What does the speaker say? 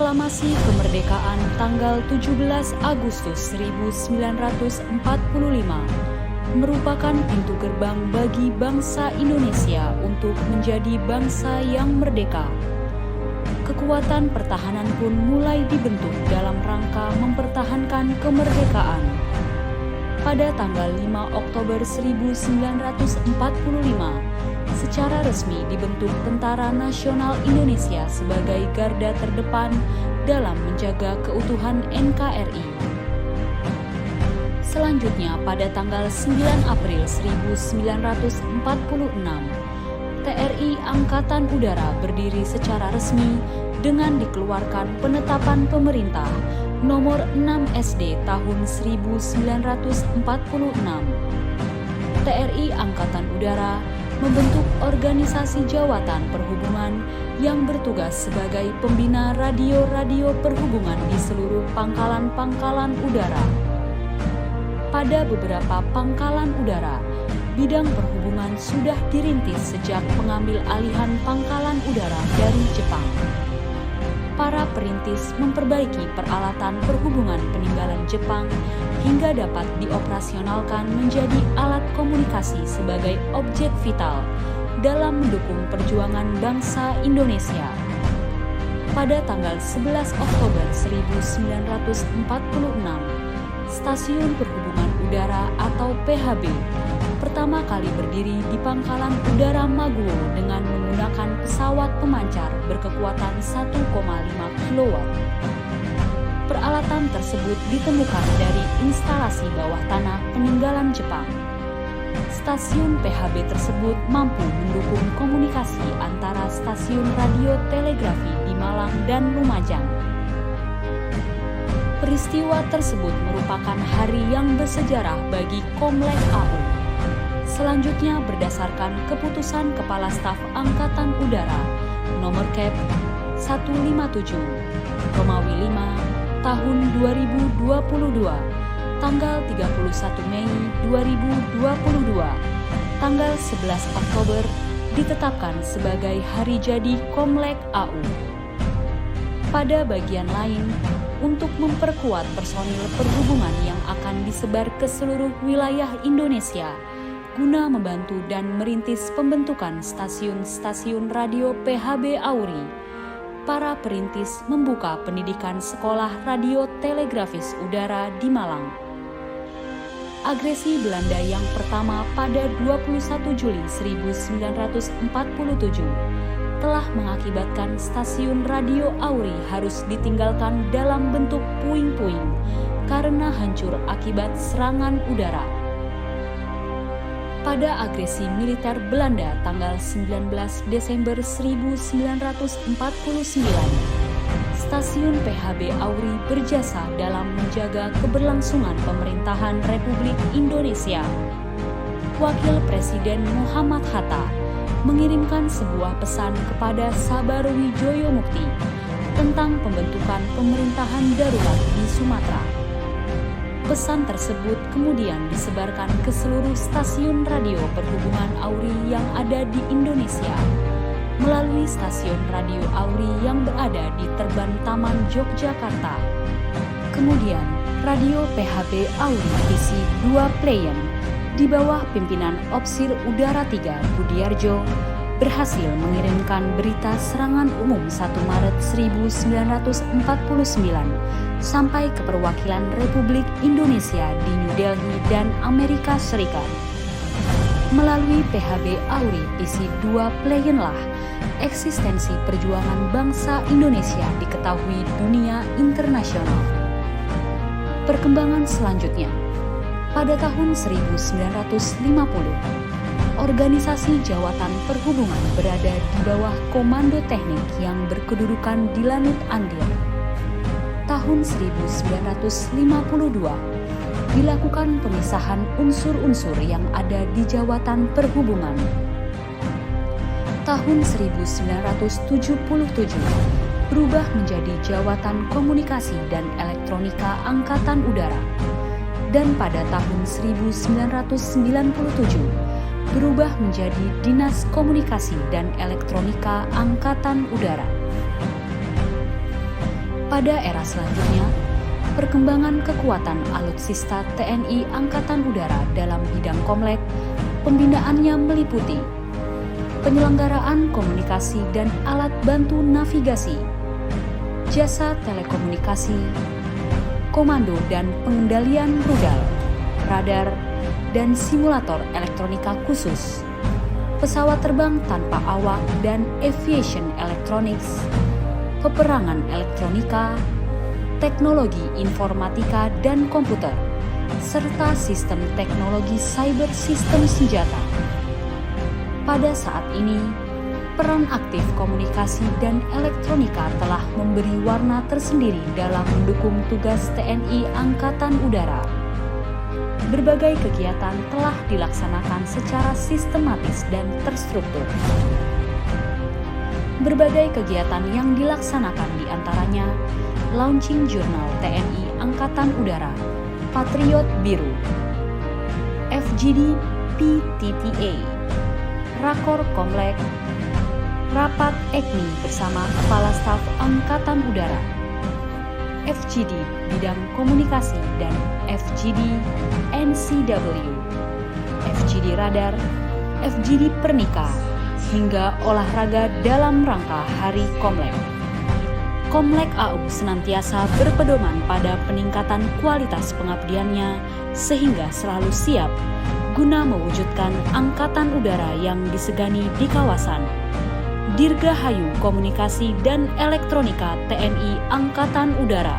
Proklamasi Kemerdekaan tanggal 17 Agustus 1945 merupakan pintu gerbang bagi bangsa Indonesia untuk menjadi bangsa yang merdeka. Kekuatan pertahanan pun mulai dibentuk dalam rangka mempertahankan kemerdekaan. Pada tanggal 5 Oktober 1945, secara resmi dibentuk Tentara Nasional Indonesia sebagai garda terdepan dalam menjaga keutuhan NKRI. Selanjutnya, pada tanggal 9 April 1946, TRI Angkatan Udara berdiri secara resmi dengan dikeluarkan penetapan pemerintah nomor 6 SD tahun 1946. TRI Angkatan Udara membentuk organisasi jawatan perhubungan yang bertugas sebagai pembina radio-radio perhubungan di seluruh pangkalan-pangkalan udara. Pada beberapa pangkalan udara, bidang perhubungan sudah dirintis sejak pengambil alihan pangkalan udara dari Jepang. Para perintis memperbaiki peralatan perhubungan peninggalan Jepang hingga dapat dioperasionalkan menjadi alat komunikasi sebagai objek vital dalam mendukung perjuangan bangsa Indonesia. Pada tanggal 11 Oktober 1946, Stasiun Perhubungan Udara atau PHB pertama kali berdiri di Pangkalan Udara Maguwo dengan menggunakan pesawat pemancar berkekuatan 1,5 kW. Peralatan tersebut ditemukan dari instalasi bawah tanah peninggalan Jepang. Stasiun PHB tersebut mampu mendukung komunikasi antara stasiun radio telegrafi di Malang dan Lumajang. Peristiwa tersebut merupakan hari yang bersejarah bagi Komlek AU. Selanjutnya, berdasarkan keputusan Kepala Staf Angkatan Udara nomor Kep 157 Romawi 5 tahun 2022, tanggal 31 Mei 2022, tanggal 11 Oktober ditetapkan sebagai hari jadi Komlek AU. Pada bagian lain, untuk memperkuat personil perhubungan yang akan disebar ke seluruh wilayah Indonesia, guna membantu dan merintis pembentukan stasiun-stasiun radio PHB AURI, para perintis membuka pendidikan sekolah radio telegrafis udara di Malang. Agresi Belanda yang pertama pada 21 Juli 1947 telah mengakibatkan stasiun radio AURI harus ditinggalkan dalam bentuk puing-puing karena hancur akibat serangan udara. Pada agresi militer Belanda tanggal 19 Desember 1949, stasiun PHB AURI berjasa dalam menjaga keberlangsungan pemerintahan Republik Indonesia. Wakil Presiden Muhammad Hatta mengirimkan sebuah pesan kepada Sabarwijaya Mukti tentang pembentukan pemerintahan darurat di Sumatera. Pesan tersebut kemudian disebarkan ke seluruh stasiun radio perhubungan AURI yang ada di Indonesia melalui stasiun radio AURI yang berada di Terban Taman Yogyakarta. Kemudian, radio PHB AURI isi 2 Playen di bawah pimpinan Opsir Udara 3 Budiarjo berhasil mengirimkan berita serangan umum 1 Maret 1949 sampai ke perwakilan Republik Indonesia di New Delhi dan Amerika Serikat. Melalui PHB AURI isi 2 Playen-lah eksistensi perjuangan bangsa Indonesia diketahui dunia internasional. Perkembangan selanjutnya, pada tahun 1950, organisasi jawatan perhubungan berada di bawah komando teknik yang berkedudukan di Lanut Andir. Tahun 1952, dilakukan pemisahan unsur-unsur yang ada di jawatan perhubungan. Tahun 1977, berubah menjadi Jawatan Komunikasi dan Elektronika Angkatan Udara. Dan pada tahun 1997, berubah menjadi Dinas Komunikasi dan Elektronika Angkatan Udara. Pada era selanjutnya, perkembangan kekuatan alutsista TNI Angkatan Udara dalam bidang komlek, pembinaannya meliputi penyelenggaraan komunikasi dan alat bantu navigasi, jasa telekomunikasi, komando dan pengendalian rudal, radar, dan simulator elektronika khusus, pesawat terbang tanpa awak dan aviation electronics, peperangan elektronika, teknologi informatika dan komputer, serta sistem teknologi cyber sistem senjata. Pada saat ini, peran aktif komunikasi dan elektronika telah memberi warna tersendiri dalam mendukung tugas TNI Angkatan Udara. Berbagai kegiatan telah dilaksanakan secara sistematis dan terstruktur. Berbagai kegiatan yang dilaksanakan diantaranya launching jurnal TNI Angkatan Udara, Patriot Biru, FGD PTTA, Rakor Komlek, Rapat EKMI bersama Kepala Staf Angkatan Udara, FGD Bidang Komunikasi dan FGD NCW, FGD Radar, FGD Pernika, hingga olahraga dalam rangka Hari Komlek. Komlek AU senantiasa berpedoman pada peningkatan kualitas pengabdiannya sehingga selalu siap guna mewujudkan angkatan udara yang disegani di kawasan. Dirgahayu Komunikasi dan Elektronika TNI Angkatan Udara.